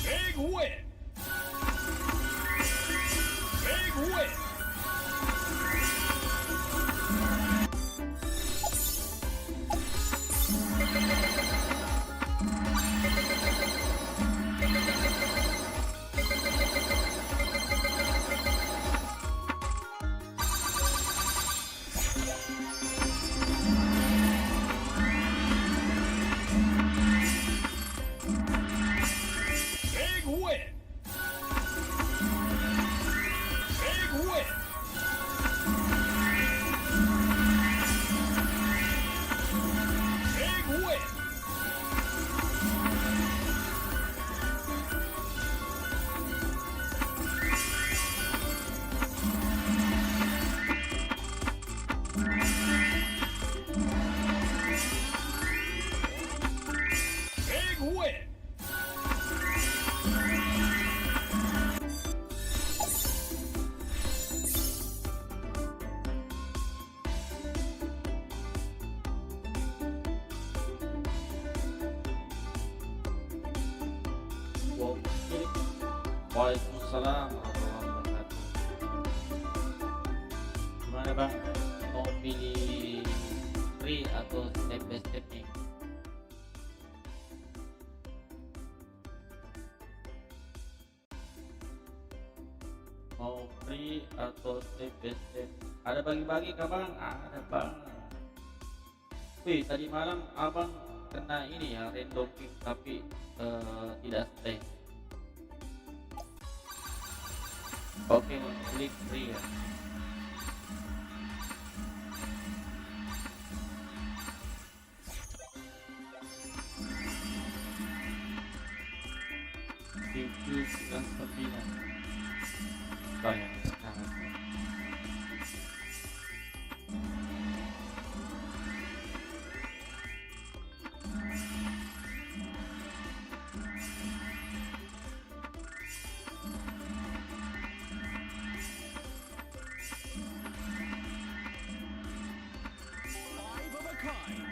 Big win! Big win! Big win! Big win! Big win! Big win! Waalaikumsalam warahmatullahi wabarakatuh. Gimana bang? Mau pilih free atau step by step nih? Mau free atau step by step? Ada bagi-bagi kah bang? Ada bang. Wih, tadi malam abang kena ini ya, random pick tapi tidak stay. Oke, klik free ya. Tujuh sembilan sembilan. Sayang sangat. Five of a kind.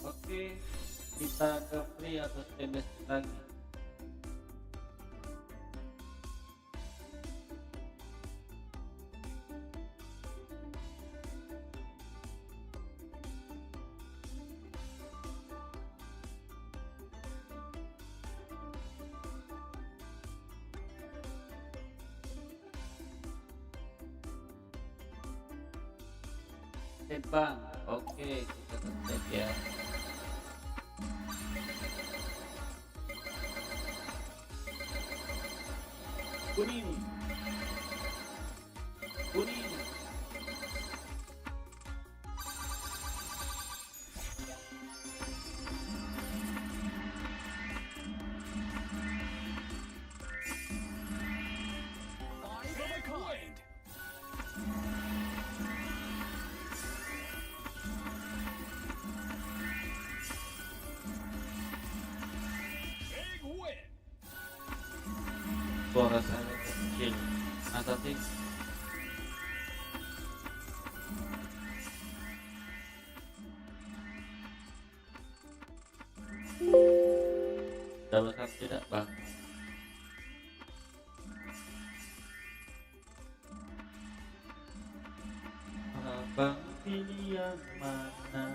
Oke, kita ke free atau step by step lagi. Step bang, oke kita ke step ya. Kuning, kuning. Five of a kind. Big win! Suara saya kecil. Nah tapi sudah besar tidak bang? Abang pilih yang mana?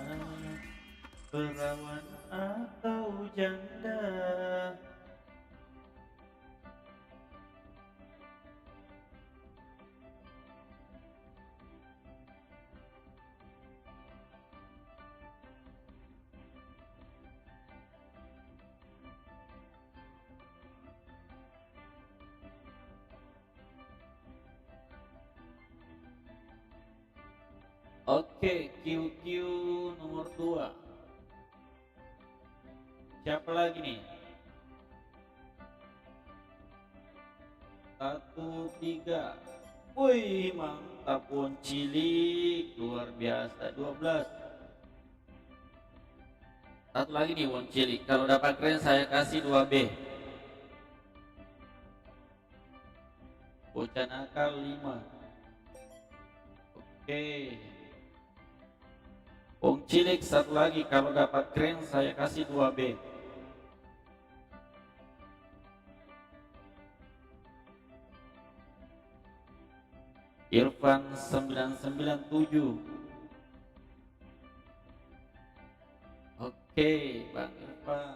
Perawan atau janda? Oke, QQ nomor 2. Siapa lagi nih? 13. Wih, mantap Won Cilik, luar biasa 12. Satu lagi nih Won Cilik, kalau dapat keren saya kasih 2B. Bocah nakal 5. Oke. Wong Cilik satu lagi, kalau dapat keren saya kasih 2B. Irfan 997. Oke, Bang Irfan.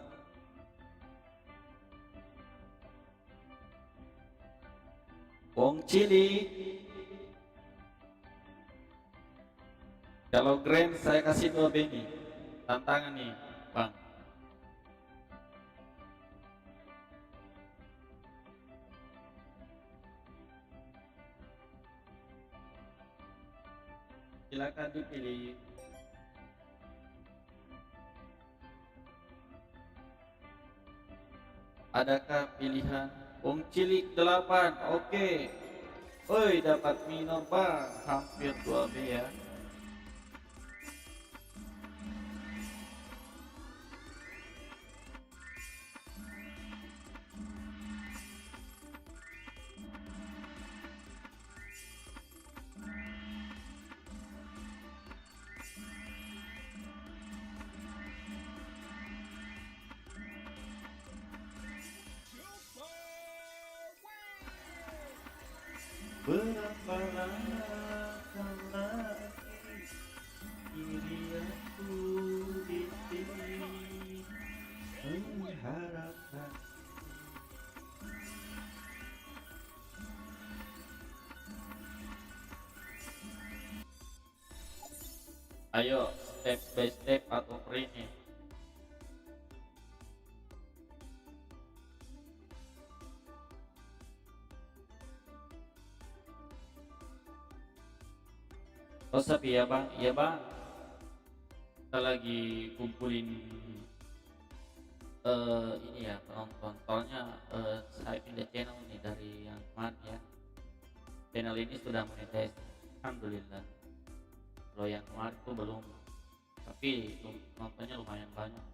Wong Cilik, kalau grand saya kasih 2B nih. Tantangan nih, Bang. Silakan dipilih. Adakah pilihan? Wong Cilik 8. Oke. Woi, dapat minor Bang, hampir 2B ya. Berapa lama lagi diri aku di sini mengharapkan. Ayo step by step atau free nih. Oh sepi ya Bang, iya Bang. Kita lagi kumpulin ini ya penonton. Soalnya saya pindah channel nih dari yang kemarin ya. Channel ini sudah monetize, alhamdulillah. Kalau yang kemarin tuh belum, tapi nontonnya lumayan banyak.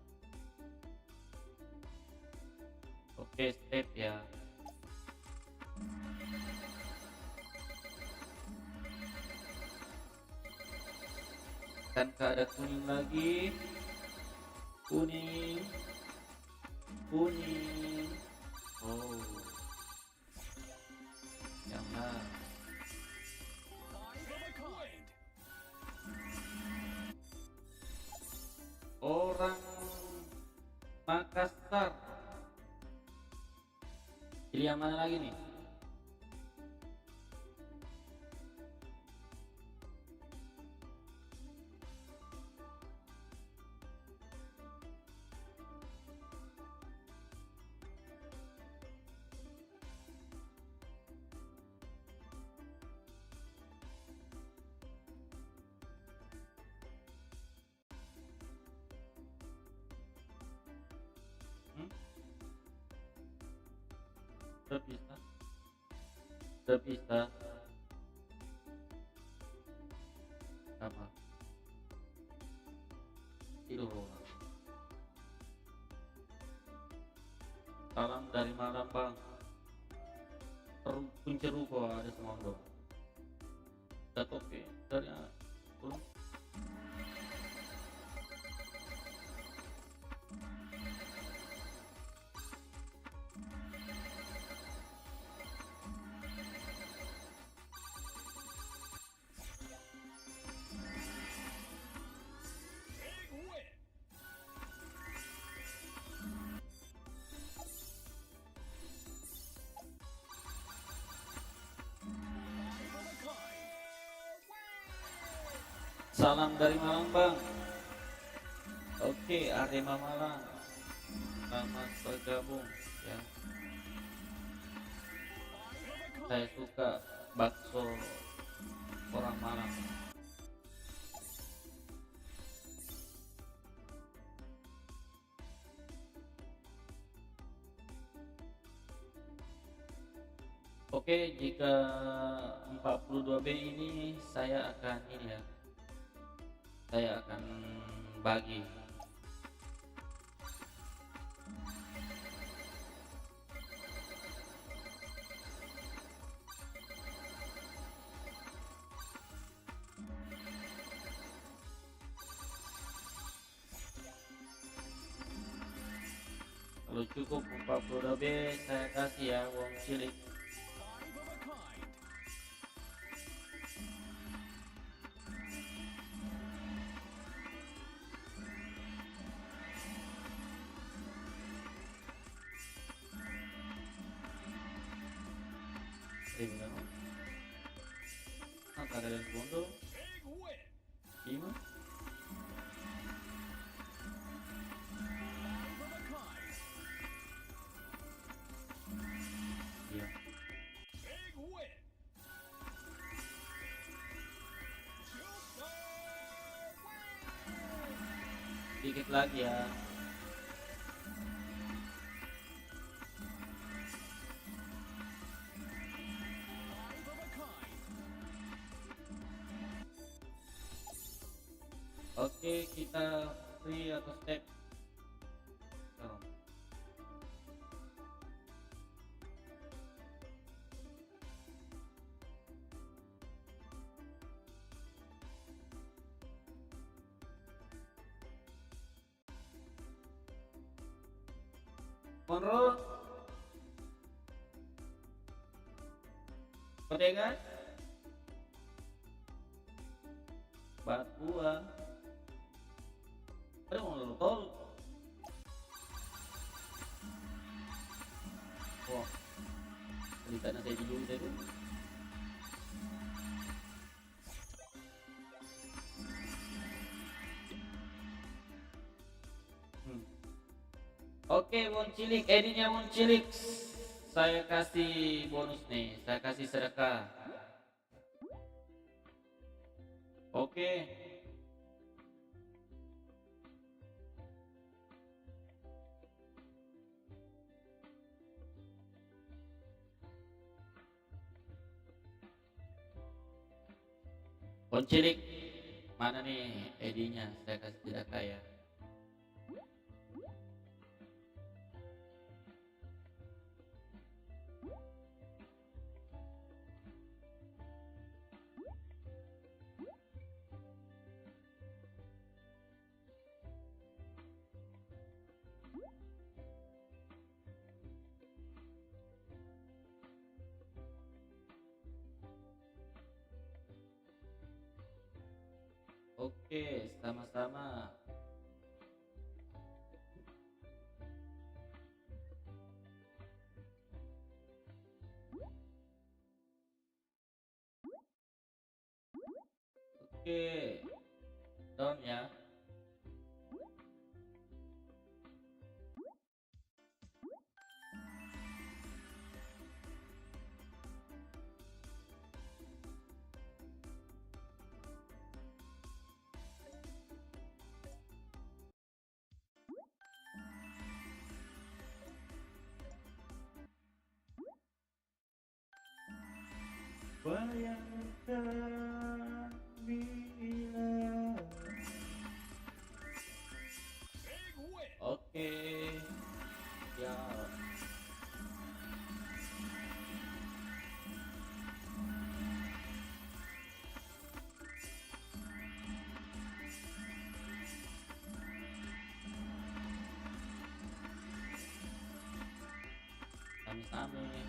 Oke, step ya. Dan ada kuning lagi, kuning, oh jangan. 5 of a kind. Orang Makassar, pilih yang mana lagi nih? Udah bisa, udah bisa. Apa? Tidur. Salam dari Malang Bang. Kunci ruko ada semua dong. Udah topi dari turun. Big win. Salam dari Malang Bang. Oke, Arema Malang. Selamat bergabung ya. Saya suka bakso orang Malang. Oke, jika 42B ini saya akan ini ya, saya akan bagi. Kalau cukup 42B saya kasih ya wong cilik. Five of a kind. Benar. Angka dari fondo Big win. 5. Five of a kind. Iya. Big win. Super win. Dikit lagi ya. Five of a kind. Oke, kita free atau step. Sekarang. Konro. Pedengan. Batua. Ada mau lu tol. Wah. Cerita na saya dulu deh. Oke, Moncilik, edinya Moncilik. Saya kasih bonus nih, saya kasih sedekah. Oke. Moncilik, mana nih edinya? Saya kasih sedekah ya. Oke, sama-sama. Oke, down ya. Bayangkan bila. Big win. Oke, ya. Sami-sami.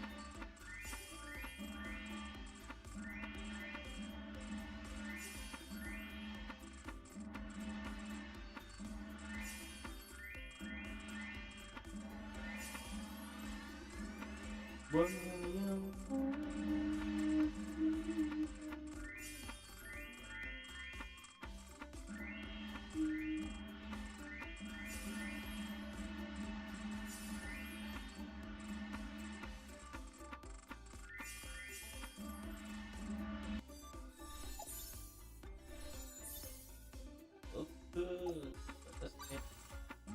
Oke,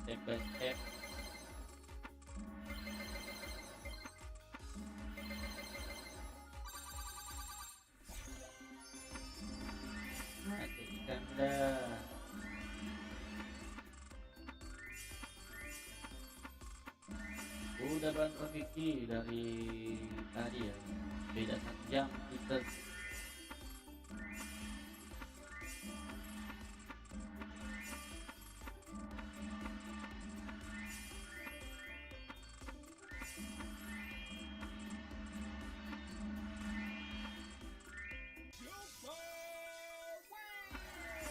step by step. udah bantu Vicky dari tadi ya. Beda 1 jam kita. Super Five of a kind.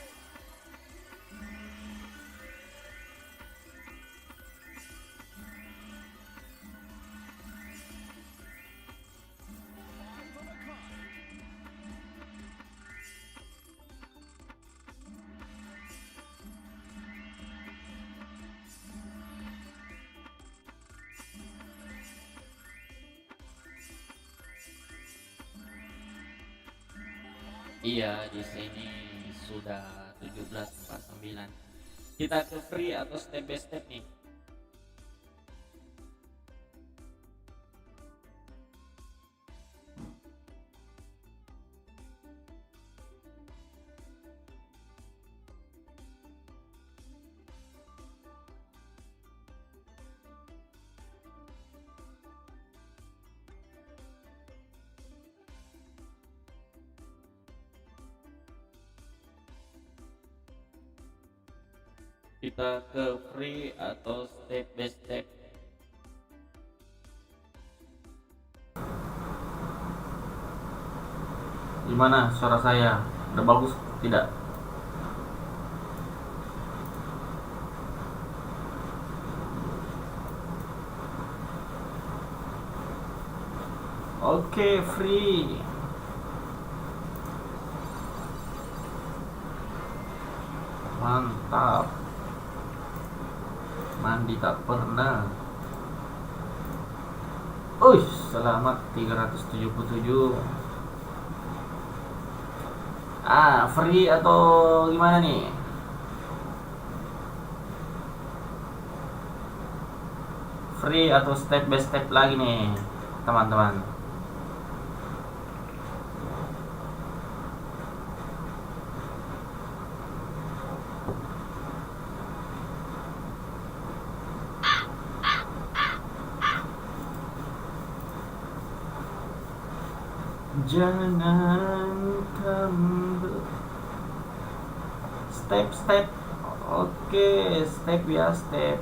Iya, di sini sudah 17:49. Kita ke free atau step by step nih? Kita ke free atau step by step? Gimana suara saya? Udah bagus tidak? Oke, free. Mantap. Mandi tak pernah. Selamat 377. Free atau gimana nih? Free atau step by step lagi nih, teman-teman? Jangan kamu step. Oke, step ya, step.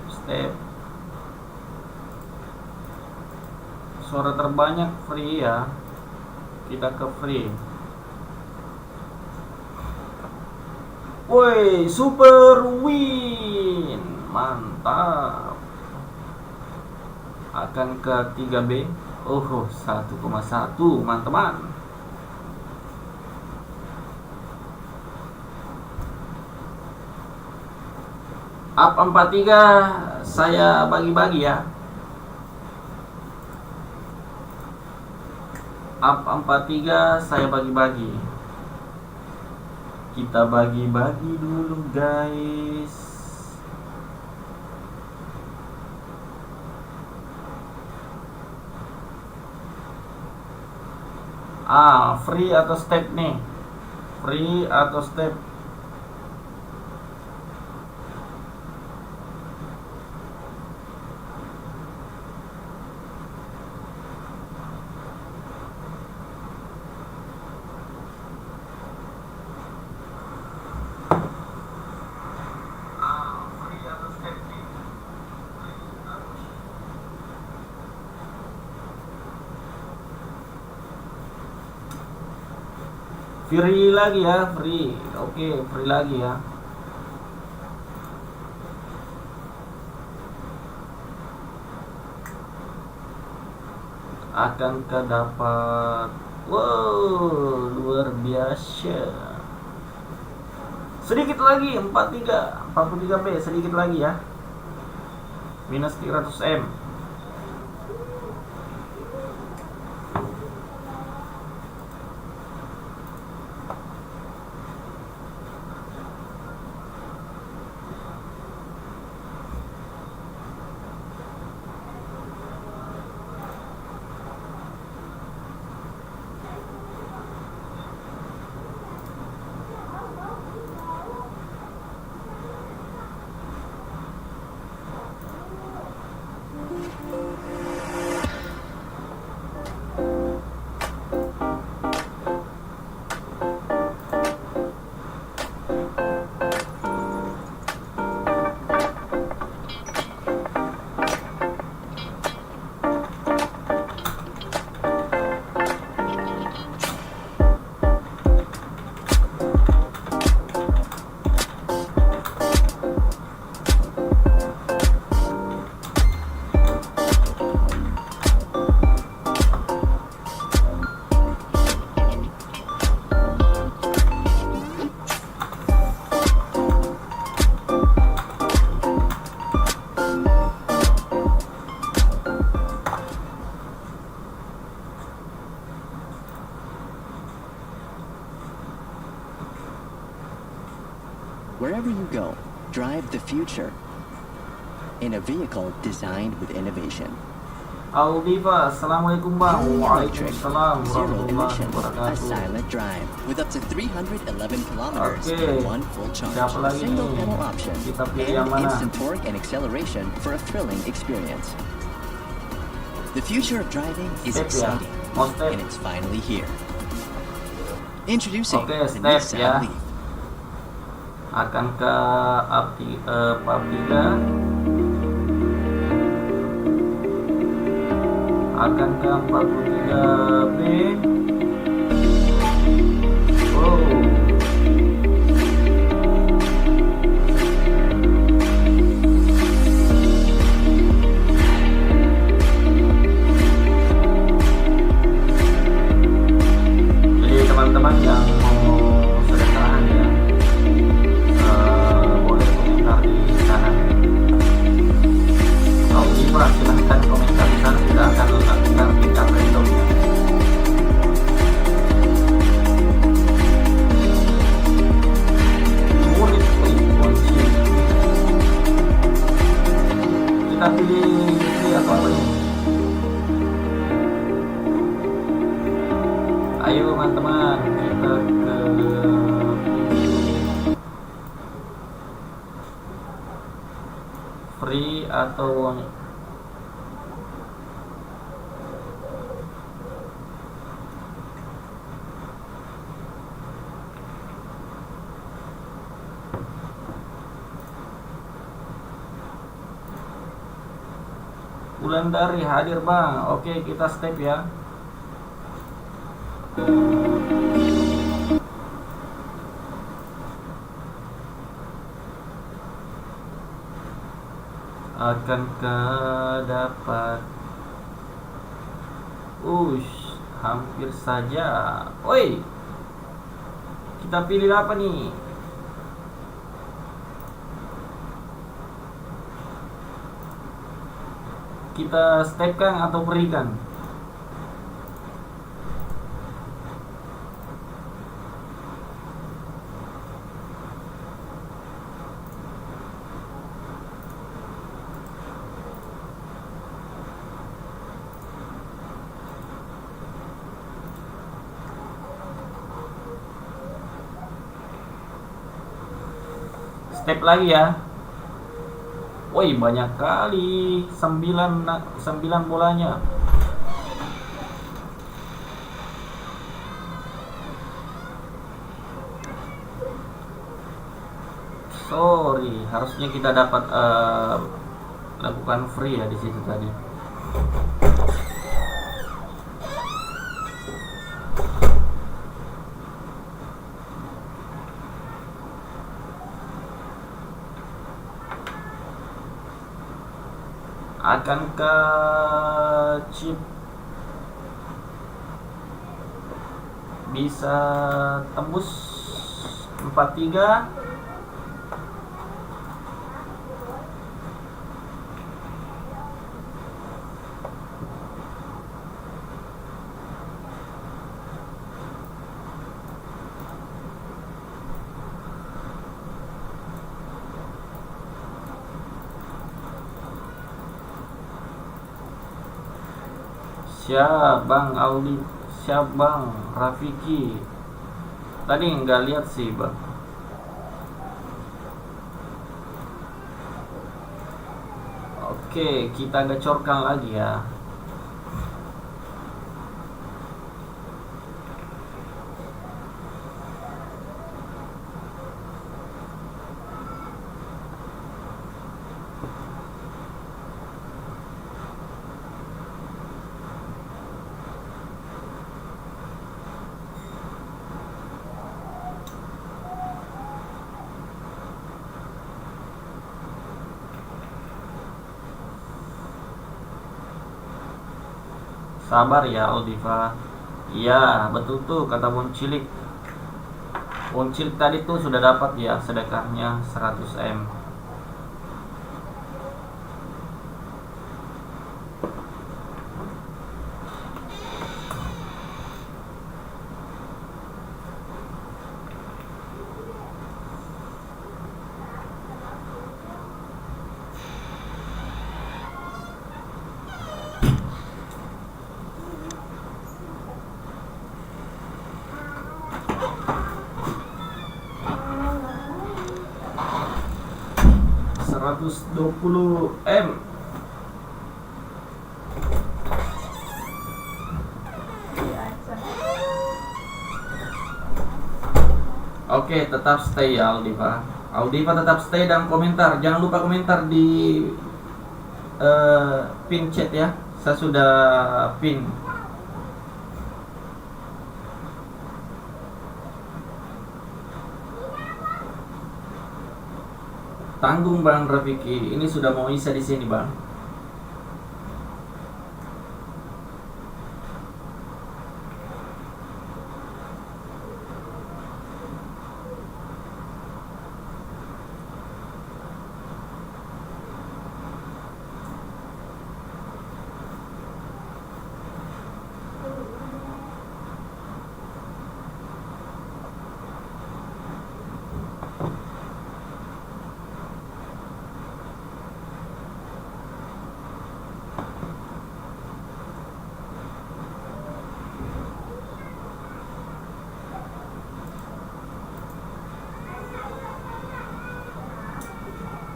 Suara terbanyak free ya. Kita ke free. Woi, super win. Mantap. Akan ke 3B. 1,1, teman-teman. Up 43 saya bagi-bagi ya. Up 43 saya bagi-bagi. Kita bagi-bagi dulu, guys. Free atau step nih? Free atau step? Free lagi ya, free. Oke, free lagi ya. Akankah dapat? Wow, luar biasa. Sedikit lagi, 43B, sedikit lagi ya. Minus 300M. Wherever you go, drive the future in a vehicle designed with innovation. Audiva, Assalamualaikum bang. Electric, Waalaikumsalam zero warahmatullahi emission, a wabarakatuh. silent drive with up to 311 kilometers Oke. in one full charge. Siapa lagi Single nih? pedal option Kita pilih yang and mana? instant torque and acceleration for a thrilling experience. The future of driving is Step ya. exciting, Mau step. and it's finally here. Introducing Oke, the step Nissan ya. Leaf. Akan ke Pabriga. Akan ke 43B. Oh. Jadi teman-teman yang mau sedekahan ya, boleh komentar di sana. Kalau Ibra silahkan komentar di sana, kita akan lakukan tingkat random ya. Murid, kunci. Kita pilih atau apa nih? Ayo teman-teman, kita ke free atau Wulandari hadir bang. Oke, kita step ya. Akankah dapat? Hampir saja. Oi, kita pilih apa nih? Kita step kan atau berikan? Step lagi ya. Woi, banyak kali 9 bolanya. Sorry, harusnya kita dapat lakukan free ya di situ tadi. Akankah chip bisa tembus 43? Siap Bang Audi, siap Bang Rafiki. Tadi nggak lihat sih Bang. Oke, kita gacorkan lagi ya. Sabar ya Aldiva. Iya betul tuh kata Boncilik. Boncilik tadi tuh sudah dapat ya sedekahnya 100M. 120M. Oke, tetap stay ya Aldiva. Aldiva tetap stay dan komentar. Jangan lupa komentar di pin chat ya. Saya sudah pin. Tanggung Bang Rafiki, ini sudah mau isa di sini Bang.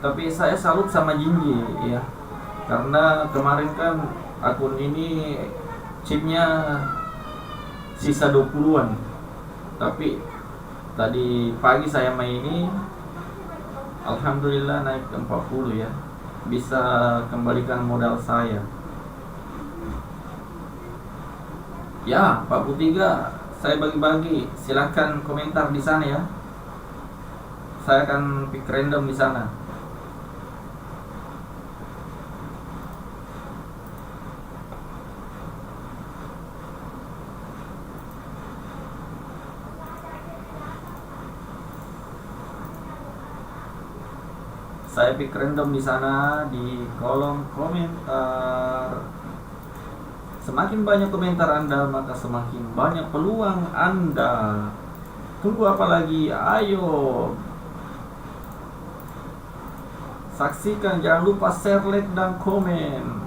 Tapi saya salut sama Jinji ya, karena kemarin kan akun ini chipnya sisa 20-an, tapi tadi pagi saya main ini alhamdulillah naik ke 40 ya, bisa kembalikan modal saya ya. 43 saya bagi-bagi, silahkan komentar di sana ya, saya akan pick random di sana. Saya pick random di sana di kolom komentar. Semakin banyak komentar Anda, maka semakin banyak peluang Anda. Tunggu apa lagi? Ayo. Saksikan, jangan lupa share, like, dan komen.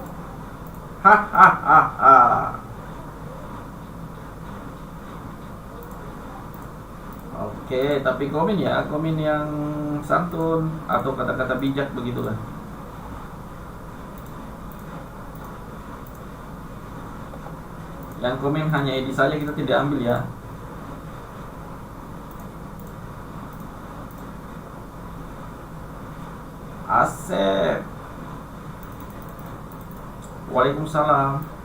Hahaha. Oke, tapi komen ya, komen yang santun atau kata-kata bijak begitulah. Yang komen hanya Edi saja, kita tidak ambil ya. Asep. Waalaikumsalam.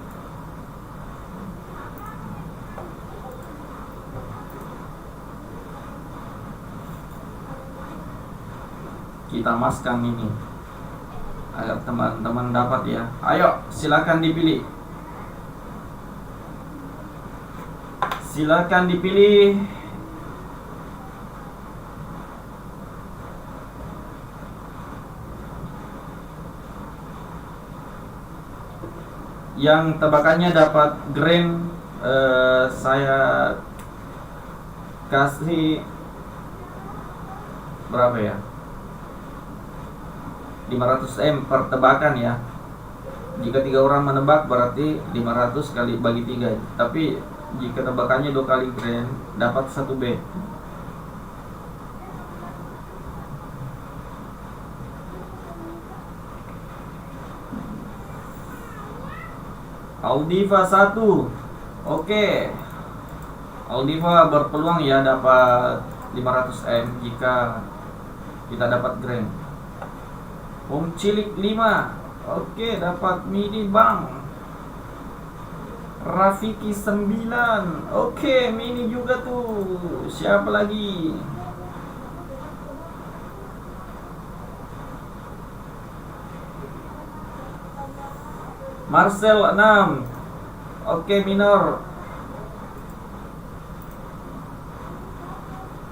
Kita maskan ini agar teman-teman dapat ya. Ayo, silakan dipilih. Silakan dipilih. Yang tebakannya dapat grand, saya kasih berapa ya? 500M per tebakan ya. Jika 3 orang menebak berarti 500 kali bagi 3. Tapi jika tebakannya 2 kali grand dapat 1B. Aldiva 1. Oke. Aldiva berpeluang ya dapat 500M jika kita dapat grand. Om Cilik 5. Oke, dapat mini bang. Rafiki 9. Oke, mini juga tuh. Siapa lagi? Marcel 6. Oke, minor.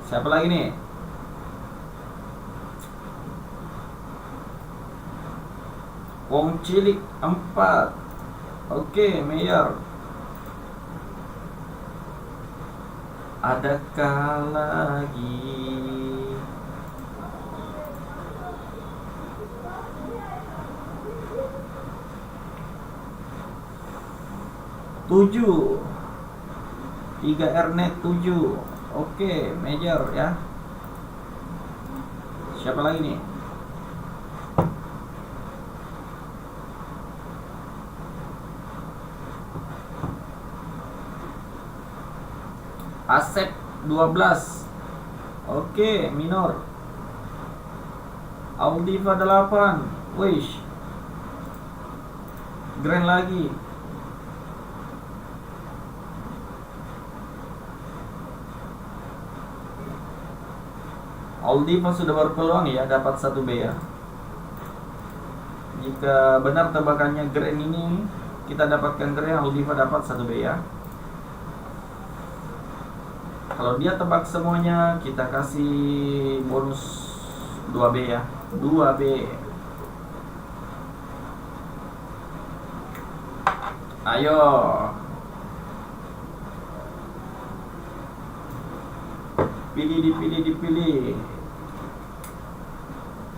Siapa lagi nih? Wong Cilik 4. Oke, mayor. Adakah lagi? Tujuh. 3 Ernet 7. Oke, major ya. Siapa lagi nih? Asep 12. Oke, minor. Aldiva 8. Wish. Grand lagi. Aldiva sudah berpeluang ya dapat 1B ya. Jika benar tebakannya Grand ini, kita dapatkan Grand, Aldiva dapat 1B ya. Kalau dia tebak semuanya, kita kasih bonus 2B ya. 2B. Ayo. Dipilih.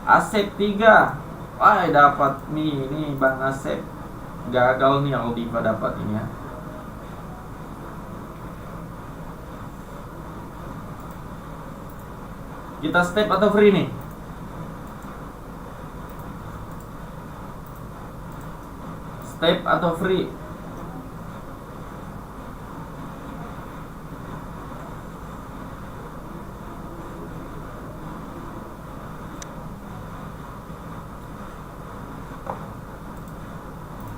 Asep 3. Wah, dapat nih Bang Asep. Gagal nih Aldiva dapat ini ya. Kita step atau free nih? Step atau free?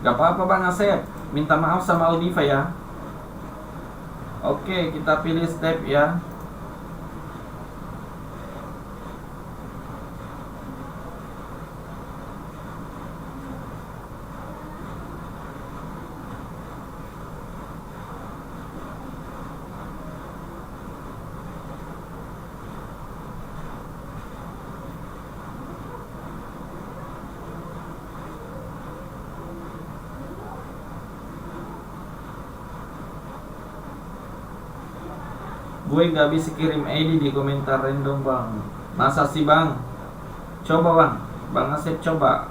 Gak apa-apa Bang Asep, minta maaf sama Aldiva ya. Oke, kita pilih step ya. Gue gak bisa kirim ID di komentar random Bang. Masa sih Bang? Coba Bang, Bang Asep coba.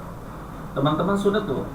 Teman-teman sudah tuh.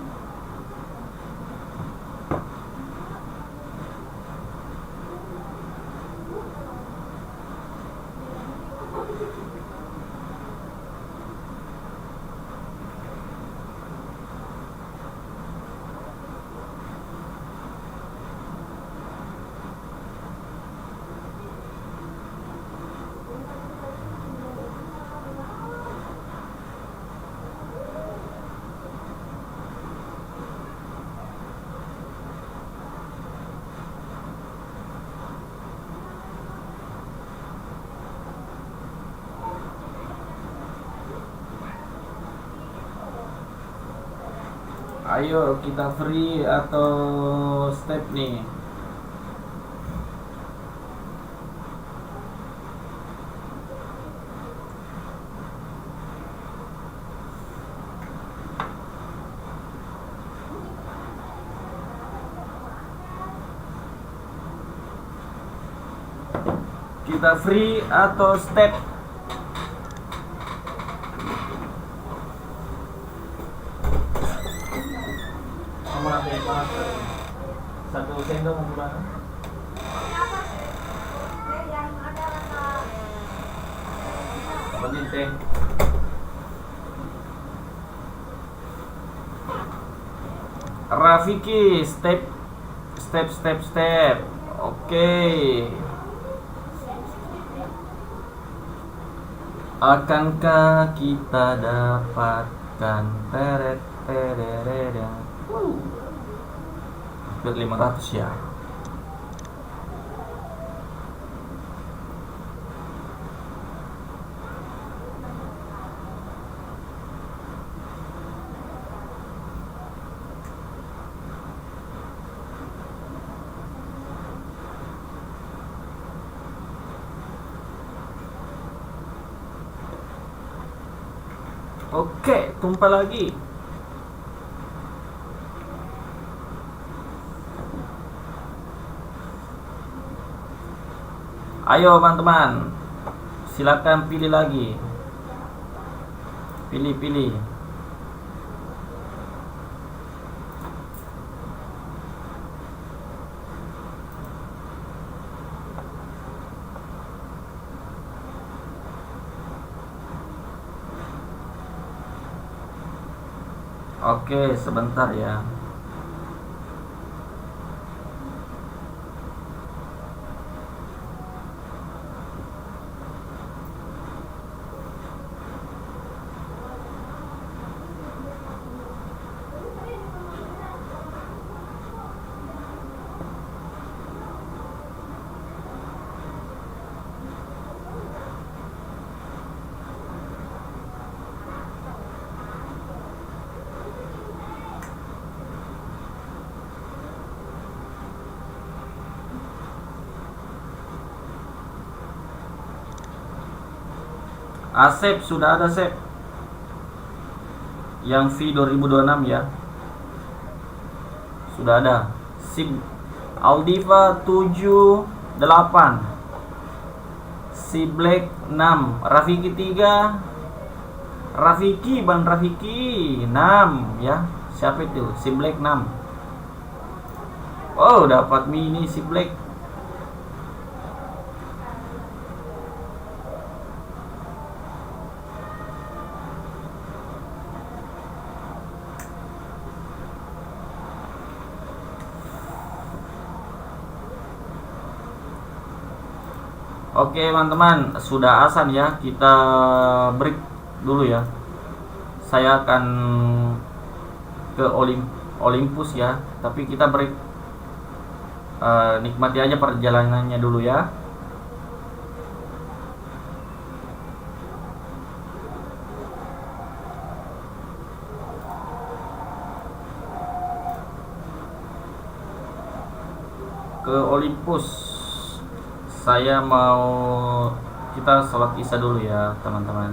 Ayo kita free atau step nih. Kita free atau step? Satu sendok gimana? Apa teh? Rafiki, step. Oke. Akankah kita dapatkan teret? Hampir 500 ya. Oke, tumpah lagi. Ayo teman-teman, silakan pilih lagi. Pilih. Oke, sebentar ya. Asep sudah ada, Sep. Yang V 2026 ya. Sudah ada. Sip. Aldiva 78. Si Black 6. Rafiki 3. Rafiki, Bang Rafiki 6 ya. Siapa itu? Si Black 6. Oh, dapat mini si Black. Oke teman-teman, sudah azan ya, kita break dulu ya. Saya akan ke Olympus ya, tapi kita break. Nikmati aja perjalanannya dulu ya. Ke Olympus. Saya mau, kita sholat isya dulu ya teman-teman.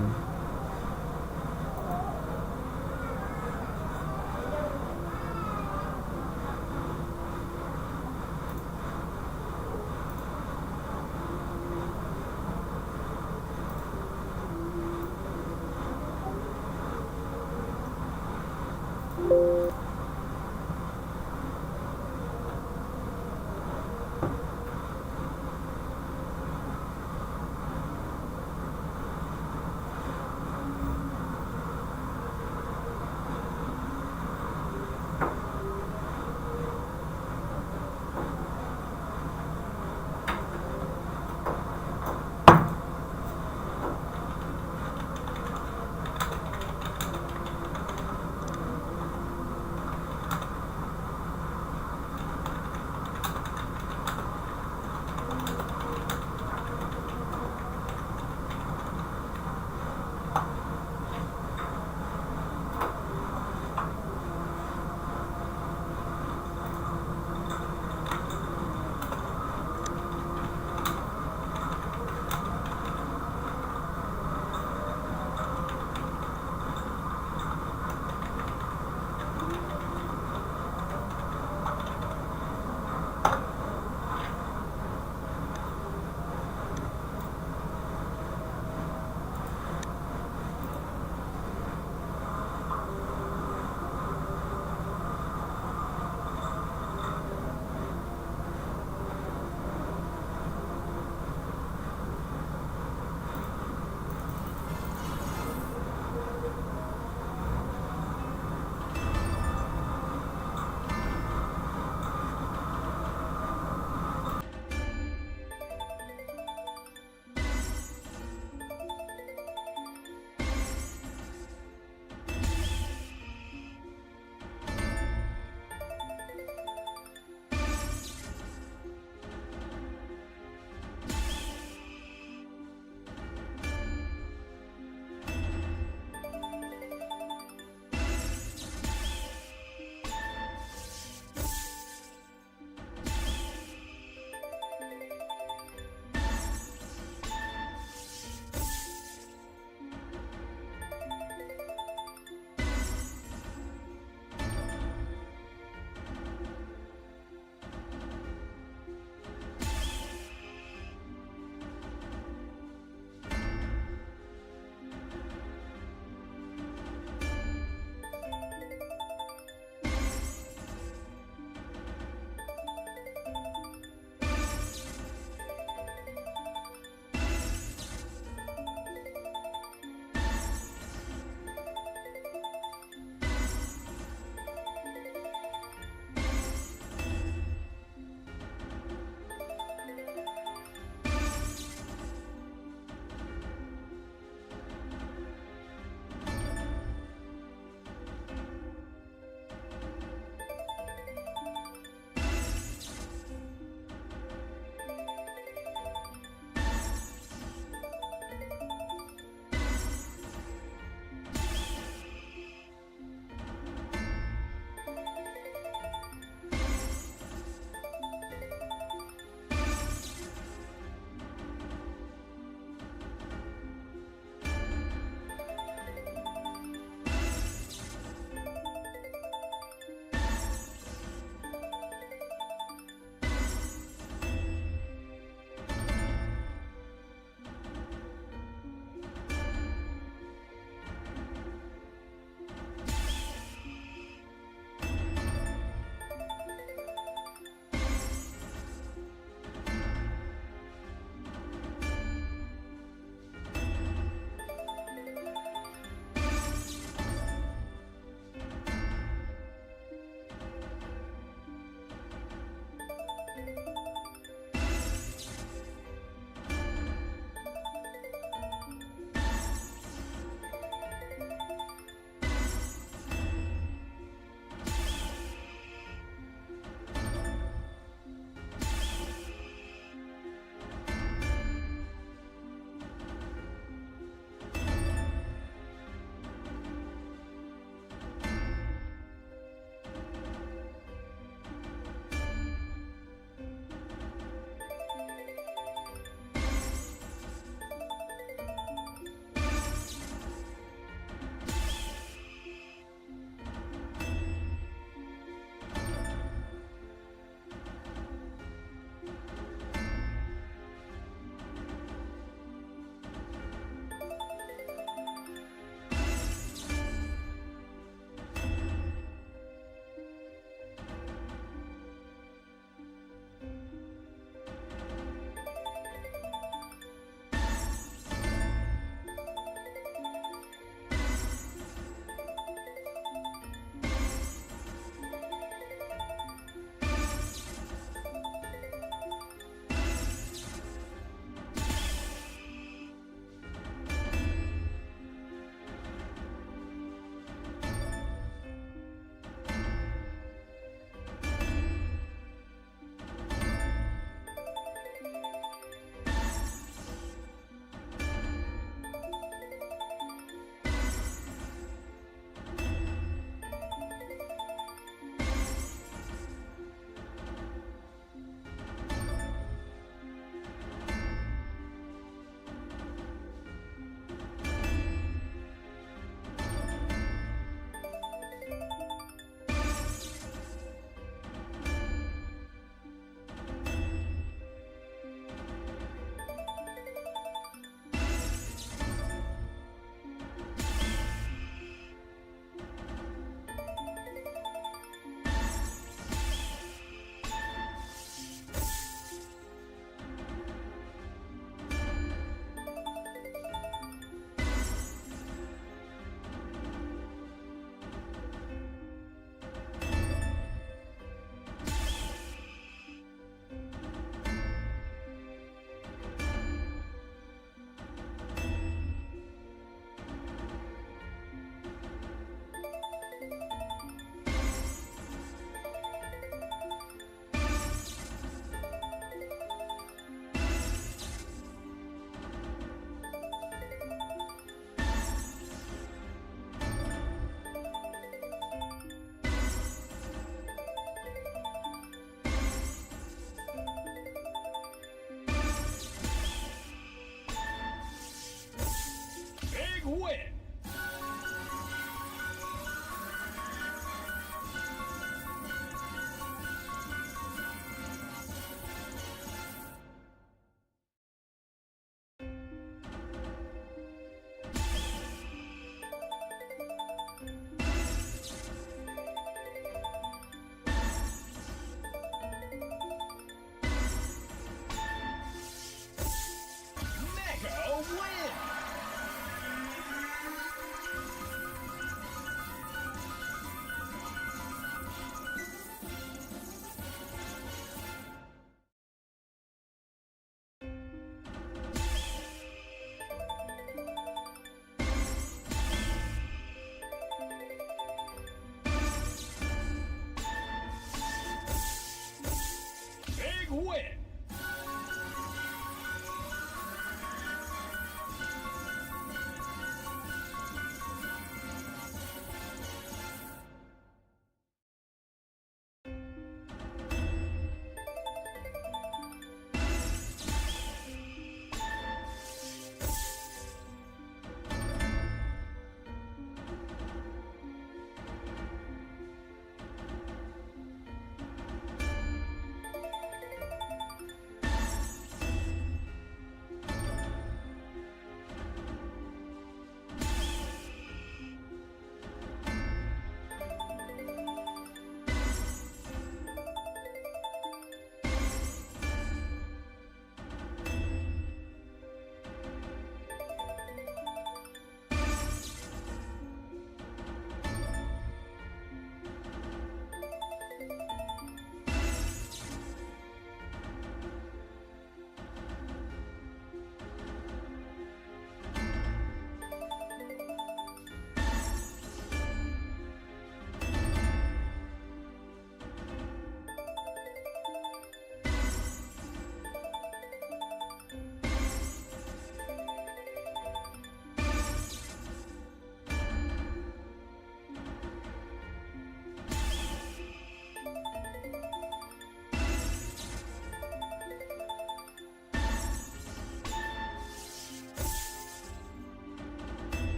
big win.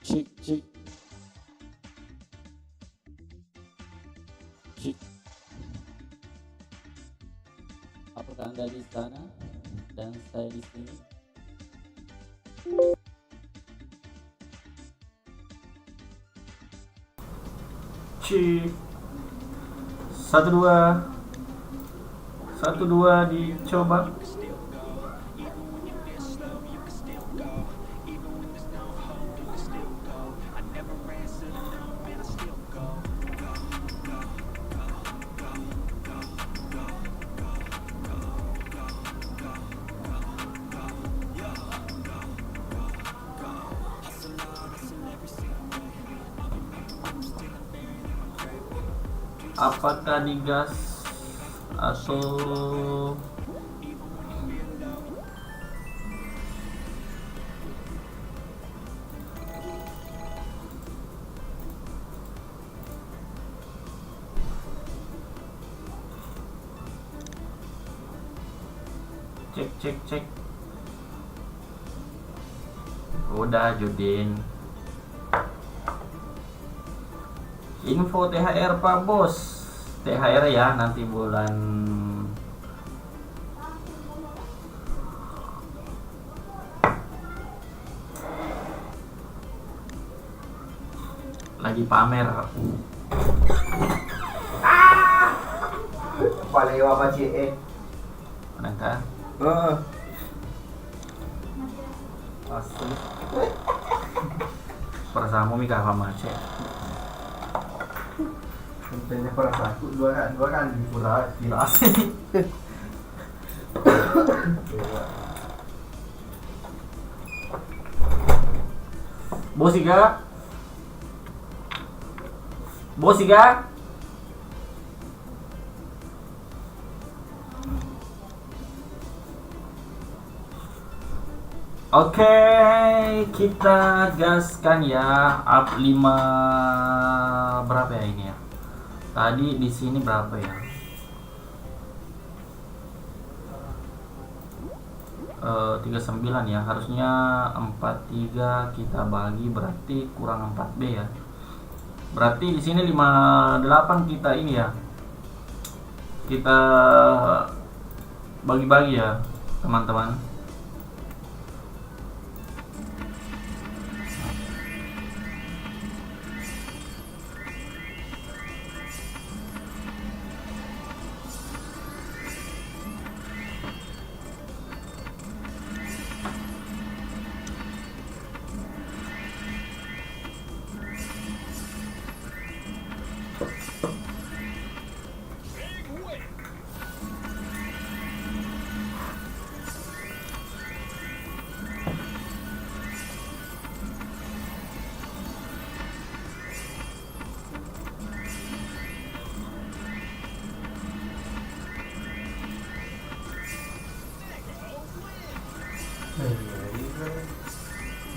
Cik, cik. Cik. Apakah Anda di sana dan saya di sini? Cik. 1 2 dicoba. Apakah digas atau cek. Udah Judin. Info THR Pak Bos. THR ya nanti bulan lagi pamer. Palewa apa CE? Manakah? Asli. Perasaanmu Mika apa macet? Contohnya perasaan aku dua kali pula gila. Bosiga. Oke, kita gaskan ya. Up 5 berapa ya ini ya? Tadi di sini berapa ya? 39 ya. Harusnya 43 kita bagi berarti kurang 4B ya. Berarti di sini 58 kita ini ya. Kita bagi-bagi ya, teman-teman.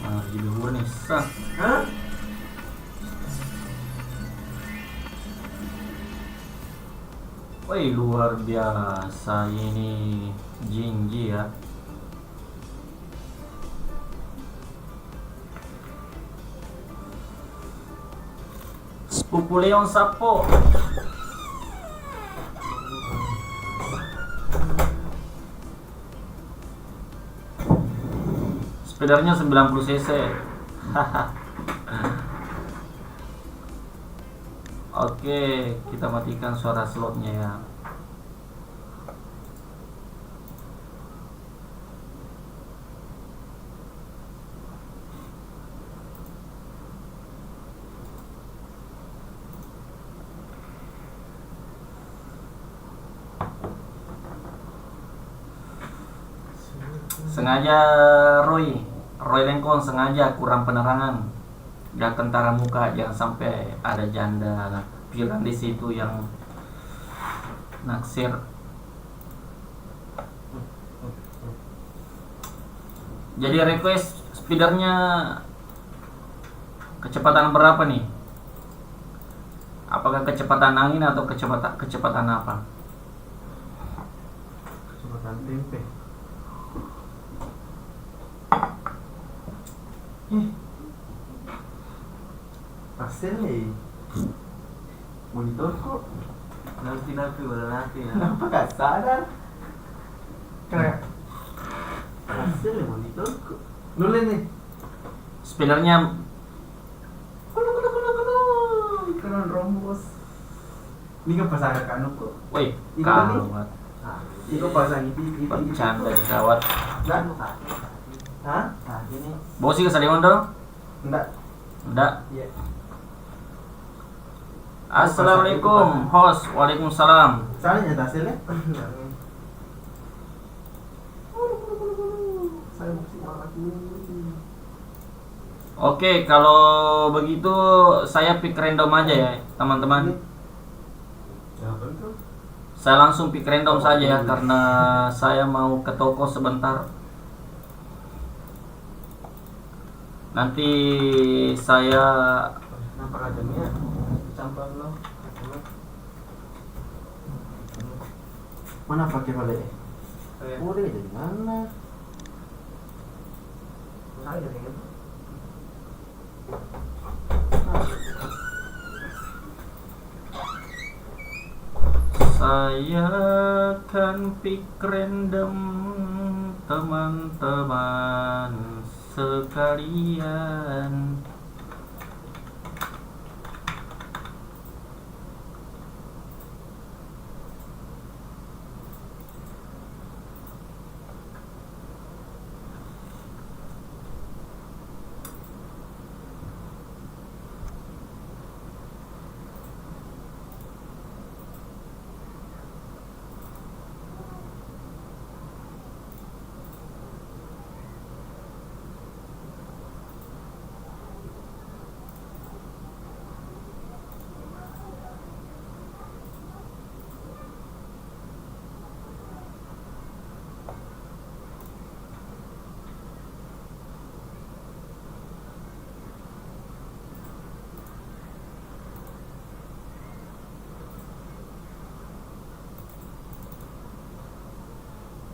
Nah, jadi nih sah. Hah? Woi, luar biasa ini Jinji ya. Sepupu Leon Sapo. Speedernya 90 cc. Oke, kita matikan suara slotnya ya. Sengaja Roy Lengkong sengaja kurang penerangan, gak kentara muka, jangan sampai ada janda pikiran di situ yang naksir. Jadi request speedernya kecepatan berapa nih? Apakah kecepatan angin atau kecepatan apa? Kecepatan tempe. Pastel nih. Monitorku. Nanti ya. Kenapa gak sadar? Kayak pastel nih monitorku. Nulis nih. Spinnernya Keren rombos. Ini kan pasang kanu kok. woi, Ini kan nih. kawat. Ini kok pasang itu. Bercanda nih kawat. Enggak. Hah? Nah, ini. Bosi ke Salimon dong? Enggak. Enggak. Iya. Assalamualaikum, host. Waalaikumsalam. Soalnya hasilnya. Saya maksimal lagi. Oke, kalau begitu saya pick random aja ya, teman-teman. Siapa itu? Saya langsung pick random saja ya, karena saya mau ke toko sebentar. Nanti saya Nampak adanya campur lo. Mana pakai balik? Oh, dia dari mana? Saya dari mana? Saya akan pick random, teman-teman sekalian.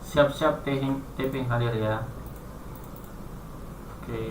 Siap-siap taping hadir ya. Oke.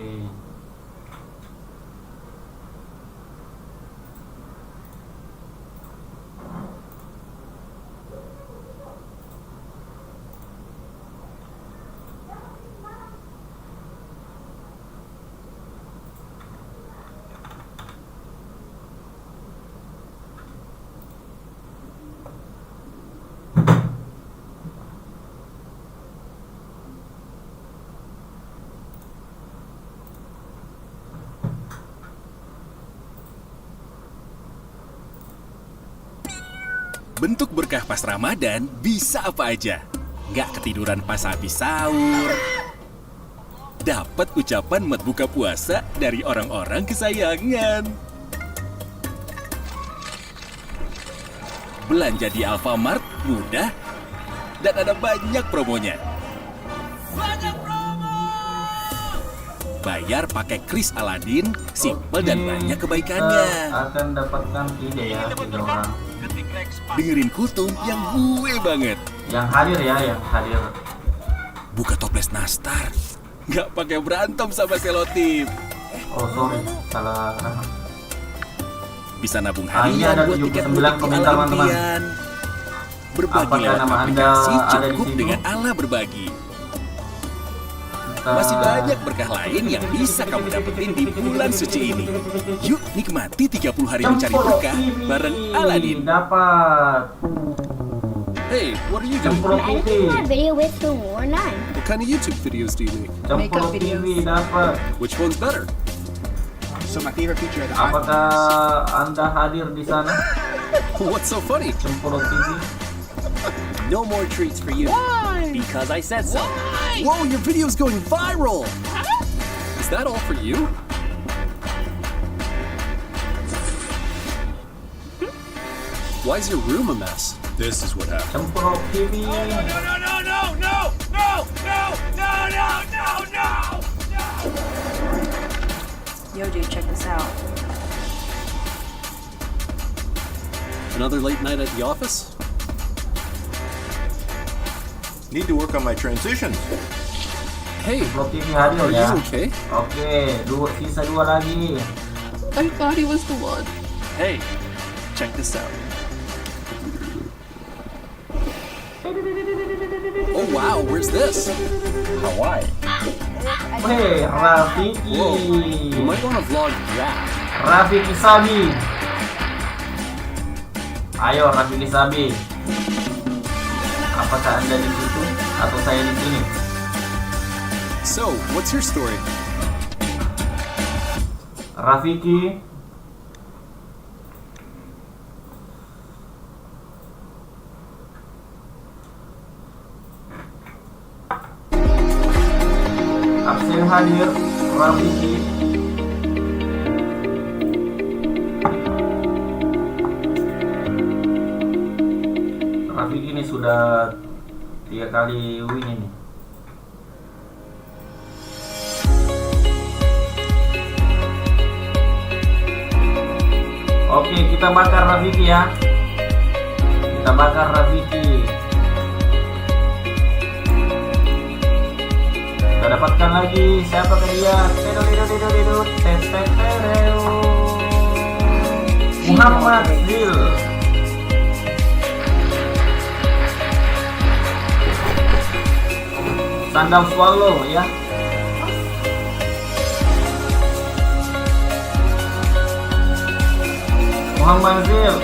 Bentuk berkah pas Ramadan bisa apa aja. Nggak ketiduran pas habis sahur. Dapat ucapan mat buka puasa dari orang-orang kesayangan. Belanja di Alfamart mudah dan ada banyak promonya. Bayar pakai kris Aladin, simple dan banyak kebaikannya. Akan dapatkan ide ya, 3 orang. Dengerin Kultum yang gue banget. Yang hadir ya, yang hadir. Buka toples nastar. Nggak pakai berantem sama selotip. Oh sorry, salah. Bisa nabung Ini harian ada buat tiket 79 mudik di komentar, ala teman-teman. impian. Berbagi Apakah lewat nama Anda aplikasi ada di cukup situ? dengan ala berbagi. Kita- Masih banyak berkah lain yang bisa kamu dapetin di bulan suci ini. Yuk nikmati 30 hari mencari Cemplok berkah TV bareng Aladin. dapat. Hey, what are you doing? Cemplok I TV. edited that video with the War 9. What kind of YouTube videos do you make? Cemplok TV dapat. Which one's better? So my favorite feature of the Apakah Anda hadir di sana? What's so funny? Cemplok TV. No more treats for you. Why? Because I said so. Whoa, your video's going viral! Is that all for you? Why is your room a mess? This is what happened. Cemplok TV. Yo, dude, check this out. Another late night at the office? Need to work on my transitions. Hey, Cemplok TV hadir are ya. you okay? Oke, sisa 2 lagi. I thought he was the one. Hey, check this out. Oh wow, where's this? Hawaii. Hei, Rafiki. You might want to vlog that. Rafiki Sabi. Ayo Rafiki Sabi. Apakah Anda di situ atau saya di sini? So, what's your story? Rafiki. Absen hadir Rafiki. Rafiki ini sudah 3 kali win ini. Oke, kita bakar Rafiki ya. Kita bakar Rafiki. Kita dapatkan lagi. Siapa ke dia? Muhammad Zil. Sandal Swallow ya. Muhammad Zil.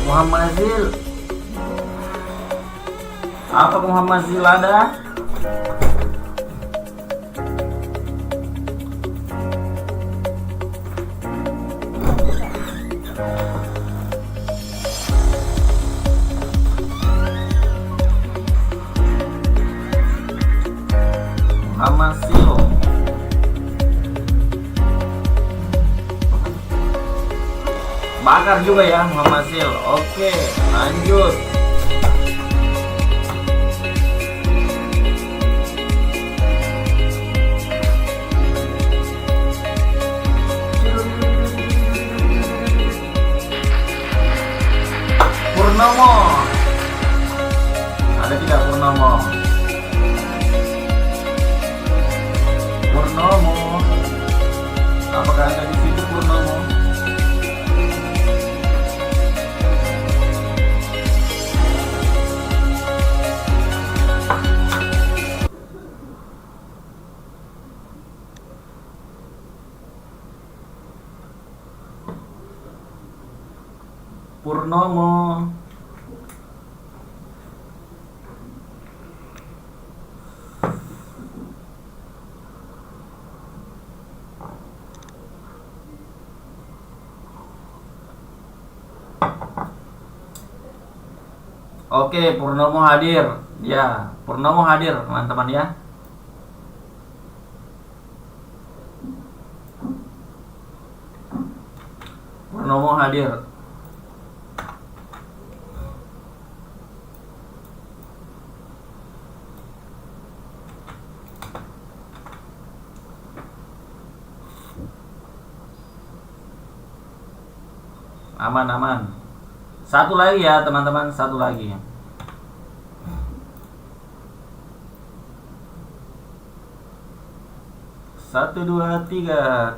Muhammad Zil. Apa Muhammad Zil ada? Muhammad Zil. Bakar juga ya Muhammad Zil. Oke, lanjut. Purnomo. Ada tidak Purnomo? Purnomo. Apakah ada di situ Purnomo? Purnomo. Oke, Purnomo hadir. Ya, Purnomo hadir, teman-teman ya. Purnomo hadir. Aman. Satu lagi ya teman-teman, satu lagi. Satu, dua, tiga.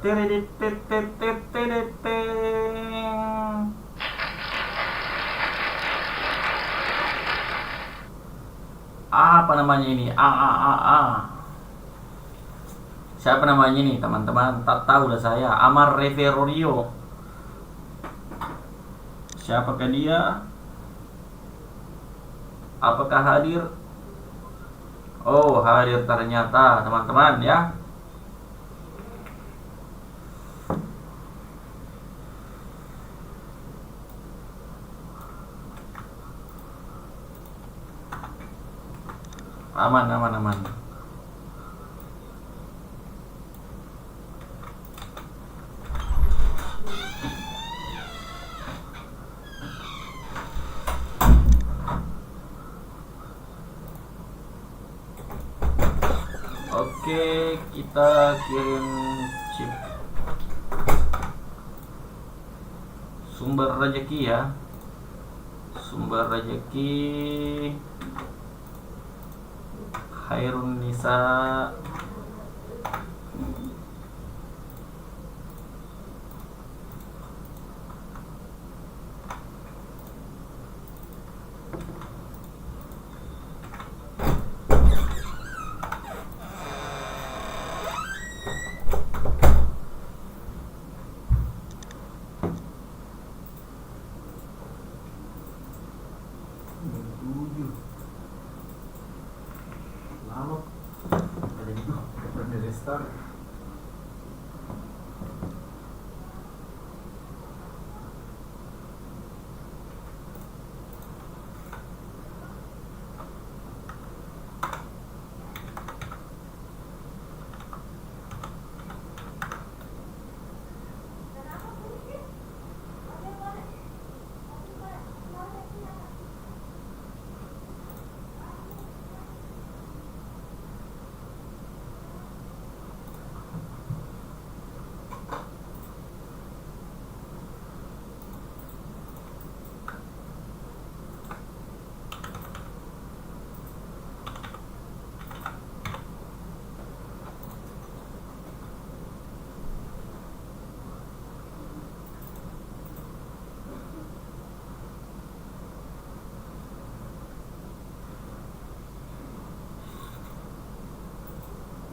Apa namanya ini? Siapa namanya ini teman-teman? Tak tahu lah saya. Amar Reverorio. Siapakah dia? Apakah hadir? Oh, hadir ternyata teman-teman ya. Aman. Oke, kita kirim chip sumber rezeki ya. sumber rezeki. Khairun Nisa. Lama. Ada itu. Pernah restart.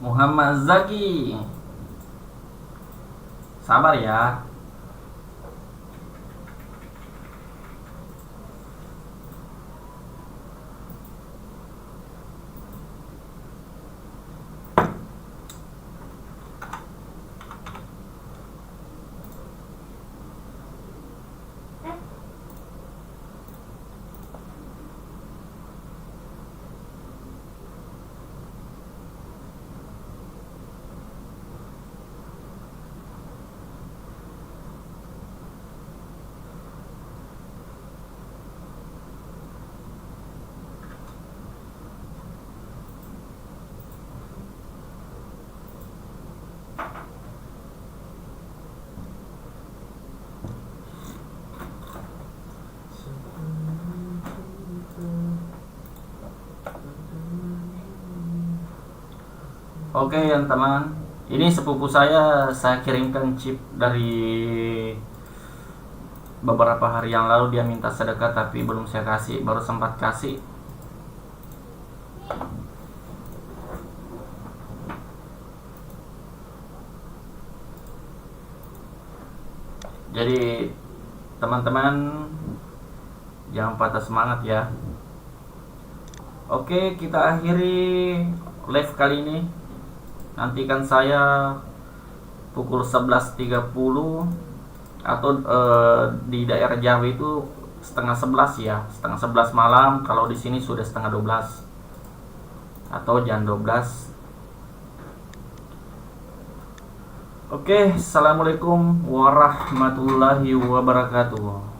Muhammad Zaki. Sabar ya. Oke yang teman, ini sepupu saya kirimkan chip dari beberapa hari yang lalu. Dia minta sedekah tapi belum saya kasih, baru sempat kasih. Jadi teman-teman jangan patah semangat ya. Oke, kita akhiri live kali ini. Nantikan saya pukul 11.30 atau di daerah Jawa itu setengah 11 ya, setengah 11 malam. Kalau di sini sudah setengah 12 atau jam 12. Oke, assalamualaikum warahmatullahi wabarakatuh.